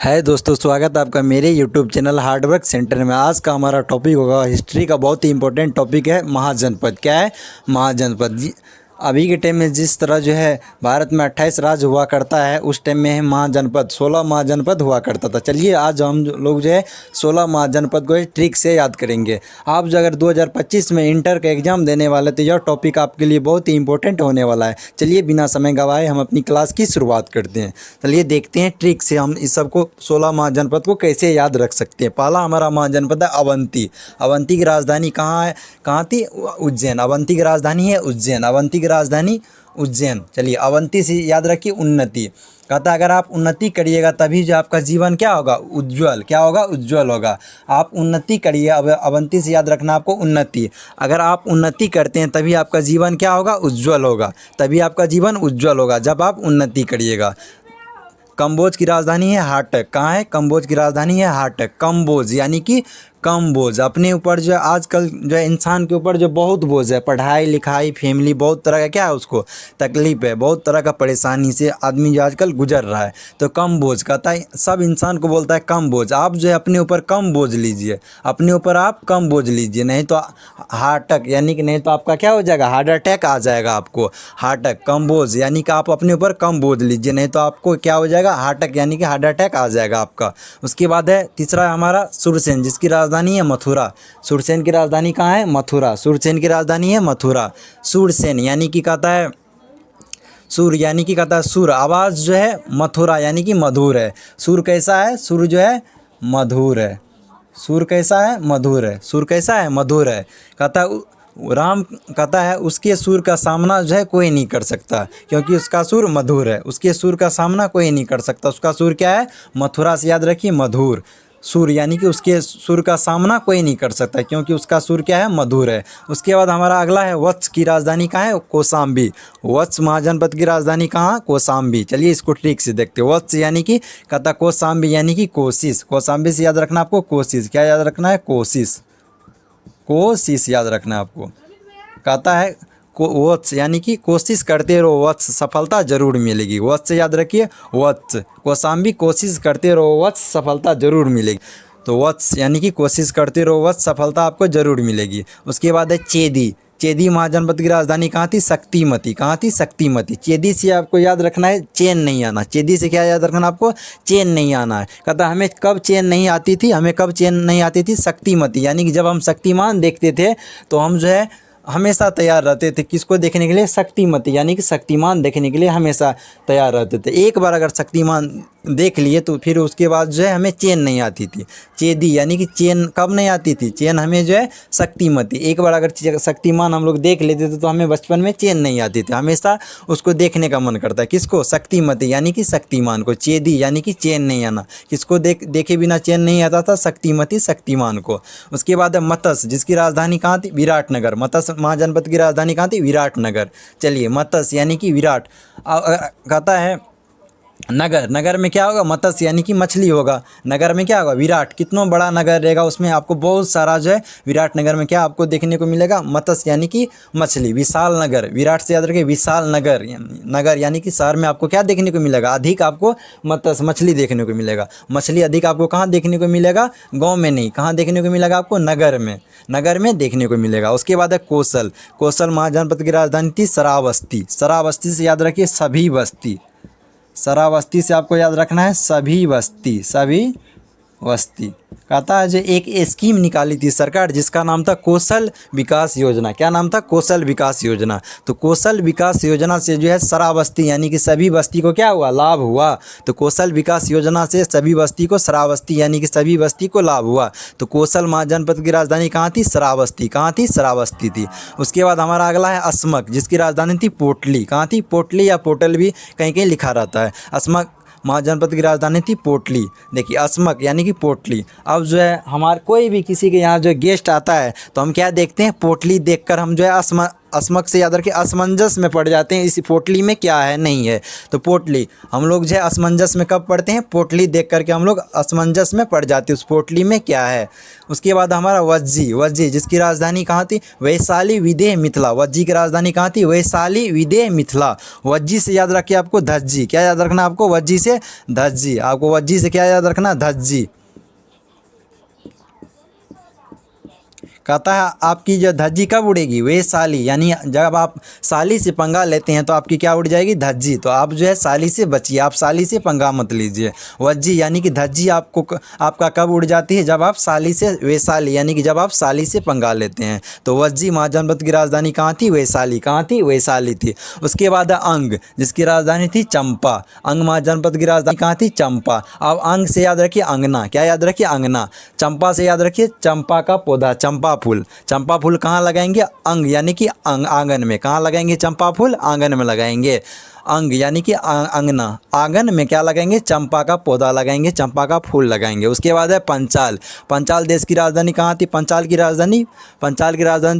है दोस्तों, स्वागत है आपका मेरे यूट्यूब चैनल हार्डवर्क सेंटर में। आज का हमारा टॉपिक होगा हिस्ट्री का, बहुत ही इंपॉर्टेंट टॉपिक है महाजनपद। क्या है? महाजनपद जी। अभी के टाइम में जिस तरह जो है भारत में 28 राज्य हुआ करता है, उस टाइम में है महाजनपद 16 महाजनपद हुआ करता था। चलिए आज हम लोग जो है 16 महाजनपद को ट्रिक से याद करेंगे। आप जो अगर 2025 में इंटर का एग्ज़ाम देने वाले तो यह टॉपिक आपके लिए बहुत ही इंपॉर्टेंट होने वाला है। चलिए बिना समय गवाए हम अपनी क्लास की शुरुआत करते हैं। चलिए देखते हैं ट्रिक से हम इस सबको 16 महाजनपद को कैसे याद रख सकते हैं। पहला हमारा महाजनपद है अवंती। अवंती की राजधानी कहाँ है? कहाँ थी? उज्जैन। अवंती की राजधानी है उज्जैन। अवंती की राजधानी उज्जैन। चलिए अवंती से याद रखिए उन्नति। कहता है अगर आप उन्नति करिएगा तभी जो आपका जीवन क्या होगा? उज्ज्वल। क्या होगा? उज्ज्वल होगा। आप उन्नति करिए। अब अवंती से याद रखना आपको उन्नति। अगर आप उन्नति करते हैं तभी आपका जीवन क्या होगा? उज्ज्वल होगा। तभी आपका जीवन उज्ज्वल होगा जब आप उन्नति करिएगा। कंबोज की राजधानी है हाटक। कहाँ है? कंबोज की राजधानी है हाटक। कंबोज यानी कि कम बोझ। अपने ऊपर जो है आजकल जो है इंसान के ऊपर जो बहुत बोझ है, पढ़ाई लिखाई फैमिली बहुत तरह का क्या है उसको तकलीफ़ है, बहुत तरह का परेशानी से आदमी जो आजकल गुजर रहा है। तो कम बोझ कहता है, सब इंसान को बोलता है कम बोझ। आप जो है अपने ऊपर कम बोझ लीजिए, अपने ऊपर आप कम बोझ लीजिए, नहीं तो हार्टक यानी कि नहीं तो आपका क्या हो जाएगा? हार्ट अटैक आ जाएगा आपको। हार्टक कम बोझ यानी कि आप अपने ऊपर कम बोझ लीजिए, नहीं तो आपको क्या हो जाएगा? हार्टक यानी कि हार्ट अटैक आ जाएगा आपका। उसके बाद है तीसरा है हमारा सुरसेन, जिसकी राजधानी है मथुरा। सुरसेन की राजधानी कहाँ है? मथुरा। सुरसेन की राजधानी है मथुरा। सुरसेन यानी कि कहता है सुर यानी कि कहता है सुर। आवाज़ जो है मथुरा यानी कि मधुर है। सुर कैसा है? सुर जो है मधुर है। सुर कैसा है? मधुर है। सुर कैसा है? मधुर है। कहता है राम कहता है उसके सुर का सामना जो है कोई नहीं कर सकता, क्योंकि उसका सुर मधुर है। उसके सुर का सामना कोई नहीं कर सकता। उसका सुर क्या है? मथुरा से याद रखिए मधुर। सुर यानी कि उसके सुर का सामना कोई नहीं कर सकता, क्योंकि उसका सुर क्या है? मधुर है। उसके बाद हमारा अगला है वत्स की राजधानी कहाँ है? कौशाम्बी। वत्स महाजनपद की राजधानी कहाँ? कौशाम्बी। चलिए इसको ट्रिक से देखते हैं। वत्स यानी कि कहता कौशाम्बी यानी कि कोशिश। कौशाम्बी से याद रखना आपको कोशिश। क्या याद रखना है? कोशिश। कोशिश याद रखना है आपको। कहता है वत्स यानी कि कोशिश करते रहो वत्स, सफलता जरूर मिलेगी। वत्स से याद रखिए वत्स। कौशाम्बी कोशिश करते रहो वत्स, सफलता जरूर मिलेगी। तो वत्स यानी कि कोशिश करते रहो वत्स, सफलता आपको जरूर मिलेगी। उसके बाद है चेदी। चेदी महाजनपद की राजधानी कहाँ थी? शक्तिमती। कहाँ थी? शक्तिमती। चेदी से आपको याद रखना है चेन नहीं आना। चेदी से क्या याद रखना आपको? चेन नहीं आना है। कहता हमें कब चेन नहीं आती थी? हमें कब चेन नहीं आती थी? शक्तिमती यानी कि जब हम शक्तिमान देखते थे तो हम जो है हमेशा तैयार रहते थे। किसको देखने के लिए? शक्तिमती यानी कि शक्तिमान देखने के लिए हमेशा तैयार रहते थे। एक बार अगर शक्तिमान देख लिए तो फिर उसके बाद जो है हमें चेन नहीं आती थी। चेदी यानी कि चेन कब नहीं आती थी? चेन हमें जो है शक्तिमती, एक बार अगर शक्तिमान हम लोग देख लेते थे तो हमें बचपन में चेन नहीं आती थी, हमेशा उसको देखने का मन करता है। किसको? शक्तिमती यानी कि शक्तिमान को। चेदी यानी कि चेन नहीं आना। किसको देखे बिना चेन नहीं आता था? शक्तिमती, शक्तिमान को। उसके बाद है मत्स्य, जिसकी राजधानी कहाँ थी? विराटनगर। मत्स्य महाजनपद की राजधानी कहाँ थी? विराटनगर। चलिए मत्स्य यानी कि विराट। कहता है नगर। नगर में क्या होगा? मत्स्य यानी कि मछली होगा। नगर में क्या होगा? विराट। कितना बड़ा नगर रहेगा उसमें आपको बहुत सारा जो है विराट नगर में क्या आपको देखने को मिलेगा? मत्स्य यानी कि मछली। विशाल नगर। विराट से याद रखिए विशाल नगर। नगर यानी कि शहर में आपको क्या देखने को मिलेगा? अधिक आपको मत्स्य मछली देखने को मिलेगा। मछली अधिक आपको कहाँ देखने को मिलेगा? गाँव में नहीं, कहाँ देखने को मिलेगा आपको? नगर में। नगर में देखने को मिलेगा। उसके बाद है कौशल। कौशल महाजनपद की राजधानी थी श्रावस्ती। श्रावस्ती से याद रखिए सभी बस्ती। श्रावस्ती से आपको याद रखना है सभी बस्ती। सभी बस्ती। कहता है जो एक स्कीम निकाली थी सरकार जिसका नाम था कौशल विकास योजना। क्या नाम था? कौशल विकास योजना। तो कौशल विकास योजना से जो है श्रावस्ती यानी कि सभी बस्ती को क्या हुआ? लाभ हुआ। तो कौशल विकास योजना से सभी बस्ती को श्रावस्ती यानी कि सभी बस्ती को लाभ हुआ। तो कौशल महाजनपद की राजधानी कहाँ थी? श्रावस्ती। कहाँ थी? श्रावस्ती थी। उसके बाद हमारा अगला है अस्मक, जिसकी राजधानी थी पोटली। कहाँ थी? पोटली या पोटल भी कहीं कहीं लिखा रहता है। अस्मक महाजनपद की राजधानी थी पोटली। देखिए अस्मक यानी कि पोटली। अब जो है हमारे कोई भी किसी के यहाँ जो गेस्ट आता है तो हम क्या देखते हैं? पोटली देखकर हम जो है असमक से याद रखिए असमंजस में पड़ जाते हैं, इस पोटली में क्या है नहीं है। तो पोटली हम लोग जो है असमंजस में कब पढ़ते हैं, पोटली देख करके हम लोग असमंजस में पड़ जाते हैं उस पोटली में क्या है। उसके बाद हमारा वज्जी, वज्जी जिसकी राजधानी कहाँ थी, वैशाली विदेह मिथिला। वज्जी की राजधानी कहाँ थी, वैशाली विदेह मिथिला। वज्जी से याद रखिए आपको धज्जी, क्या याद रखना आपको, वज्जी से धज्जी। आपको वज्जी से क्या याद रखना, धज्जी। कहता है आपकी जो धज्जी कब उड़ेगी, वैशाली, यानी जब आप साली से पंगा लेते हैं तो आपकी क्या उड़ जाएगी, धज्जी। तो आप जो है साली से बचिए, आप साली से पंगा मत लीजिए। वज्जी यानी कि धज्जी आपको आपका कब उड़ जाती है, जब आप साली से, वैशाली यानी कि जब आप साली से पंगा लेते हैं। तो वज्जी महाजनपद की राजधानी कहाँ थी, वैशाली। कहाँ थी, वैशाली थी। उसके बाद है अंग, जिसकी राजधानी थी चंपा। अंग महाजनपद की राजधानी कहाँ थी, चंपा। अब अंग से याद रखिए अंगना, क्या याद रखिए, अंगना। चंपा से याद रखिए चंपा का पौधा, चंपा फूल। चंपा फूल कहाँ लगाएंगे, अंग यानी कि आंगन में। कहाँ लगाएंगे चंपा फूल, आंगन में लगाएंगे। अंग यानी कि अंगना, आंगन में क्या लगाएंगे, चंपा का पौधा लगाएंगे, चंपा का फूल लगाएंगे। उसके बाद है पंचाल। पंचाल देश की राजधानी कहाँ थी, पंचाल की राजधानी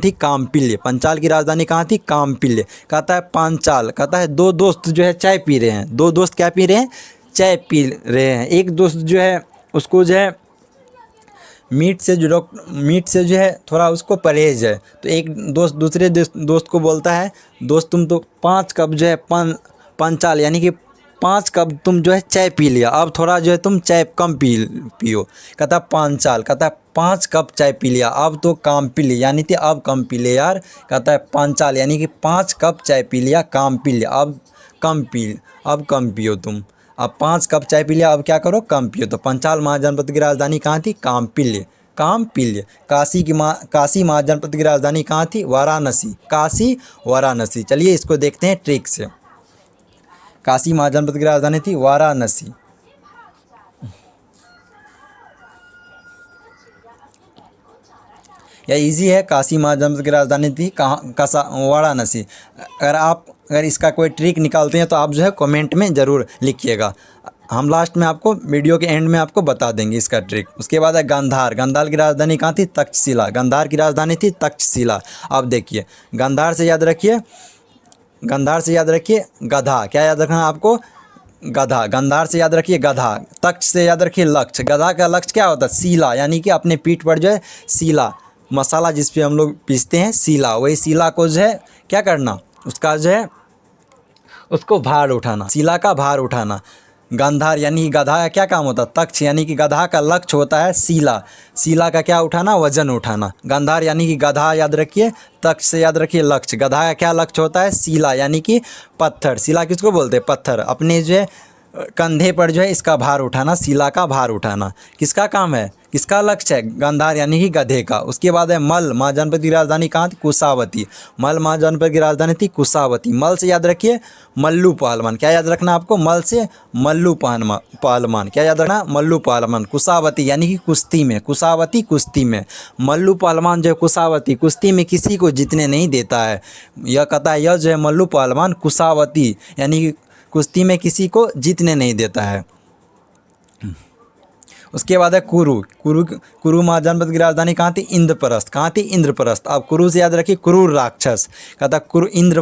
थी काम्पिल्य। पंचाल की राजधानी कहाँ थी, काम्पिल्य। कहता है पांचाल, कहता है दो दोस्त जो है चाय पी रहे हैं, दो दोस्त क्या पी रहे हैं, चाय पी रहे हैं। एक दोस्त जो है उसको जो है मीट से जो है थोड़ा उसको परहेज है। तो एक दोस्त दूसरे दोस्त को बोलता है, दोस्त तुम तो 5 कप जो है पंचाल यानी कि 5 कप तुम जो है चाय पी लिया, अब थोड़ा जो है तुम चाय कम पियो। कहता पांचाल, कहता है 5 कप चाय पी लिया, अब तो काम पी लिया, यानी कि अब कम पी ले यार। कहता है पांचाल यानी कि 5 कप चाय पी लिया, काम पी लिया, अब कम पियो तुम। अब 5 कप चाय पी लिया, अब क्या करो, कम पियो। तो पंचाल महाजनपद की राजधानी कहाँ थी, काम्पिल्य। काशी महाजनपद की राजधानी कहाँ थी, वाराणसी। काशी वाराणसी। चलिए इसको देखते हैं ट्रिक से। काशी महाजनपद की राजधानी थी वाराणसी। यह इजी है, काशी महाजनपद की राजधानी थी वाराणसी। अगर इसका कोई ट्रिक निकालते हैं तो आप जो है कमेंट में ज़रूर लिखिएगा, हम लास्ट में आपको वीडियो के एंड में आपको बता देंगे इसका ट्रिक। उसके बाद है गांधार। गांधार की राजधानी कहाँ थी, तक्षशिला। गांधार की राजधानी थी तक्षशिला। अब देखिए गांधार से याद रखिए गधा, क्या याद रखना आपको, गधा। गांधार से याद रखिए गधा। तक्ष से याद रखिए लक्ष्य। गधा का लक्ष्य क्या होता है, सीला, यानी कि अपने पीठ पर जो है सीला, मसाला जिस पे हम लोग पीसते हैं, सीला, वही सीला को जो है क्या करना, उसका जो है उसको भार उठाना, सीला का भार उठाना। गांधार यानी कि गधा का क्या काम होता है, तक्ष यानी कि गधा का लक्ष्य होता है सीला, सीला का क्या उठाना, वजन उठाना। गांधार यानी कि गधा याद रखिए, तक्ष से याद रखिए लक्ष्य। गधा का क्या लक्ष्य होता है, सीला यानी कि पत्थर। सीला किसको बोलते हैं, पत्थर। अपने जो है कंधे पर जो है इसका भार उठाना, सीला का भार उठाना किसका काम है, किसका लक्ष्य है, गांधार यानी कि गधे का। उसके बाद है मल। महाजनपद की राजधानी कहाँ थी, कुशावती। मल महाजनपद की राजधानी थी कुशावती। मल से याद रखिए मल्लू पहलवान, क्या याद रखना आपको, मल से मल्लू पहलवान, क्या याद रखना, मल्लू पहलवान। कुशावती यानी कि कुश्ती में, कुशावती कुश्ती में। मल्लू पहलवान जो है कुशावती कुश्ती में किसी को जीतने नहीं देता है। यह कहता है यह जो है मल्लू पहलवान कुशावती यानी कि कुश्ती में किसी को जीतने नहीं देता है। उसके बाद है कुरु महाजनपद की राजधानी कहाँ थी, इंद्रप्रस्थ। कहाँ थी, इंद्रप्रस्थ। अब कुरु से याद रखिए क्रूर राक्षस। कहता इंद्र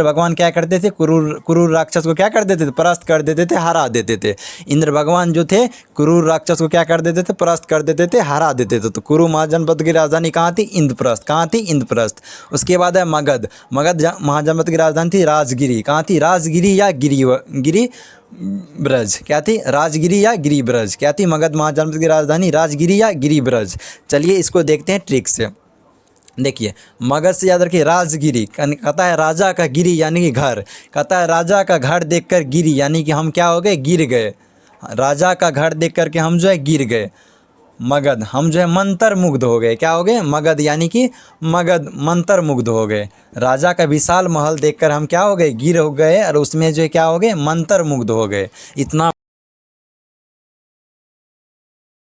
भगवान क्या करते थे, क्रूर राक्षस को क्या कर देते थे, परास्त कर देते थे, हरा देते थे। इंद्र भगवान जो थे क्रूर राक्षस को क्या कर देते थे, परास्त कर देते थे, हरा देते थे। तो कुरु महाजनपद की राजधानी कहाँ थी, इंद्रप्रस्थ। कहाँ थी, इंद्रप्रस्थ। उसके बाद है मगध महाजनपद की राजधानी थी राजगिरी। कहाँ थी, राजगिरी या गिरी ब्रज। क्या थी, राजगिरी या गिरी ब्रज। क्या थी, मगध महाजनपद की राजधानी राजगिरी या गिरी ब्रज। चलिए इसको देखते हैं ट्रिक से। देखिए मगध से याद रखिए राजगिरी, कहता है राजा का गिरी यानी कि घर। कहता है राजा का घर देखकर गिरी यानी कि हम क्या हो गए, गिर गए। राजा का घर देख करके हम जो है गिर गए। मगध हम जो है मंत्र मुग्ध हो गए, क्या हो गए, मगध यानी कि मगध मंत्र मुग्ध हो गए। राजा का विशाल महल देखकर हम क्या हो गए, गिर हो गए, और उसमें जो है क्या हो गए, मंत्र मुग्ध हो गए। इतना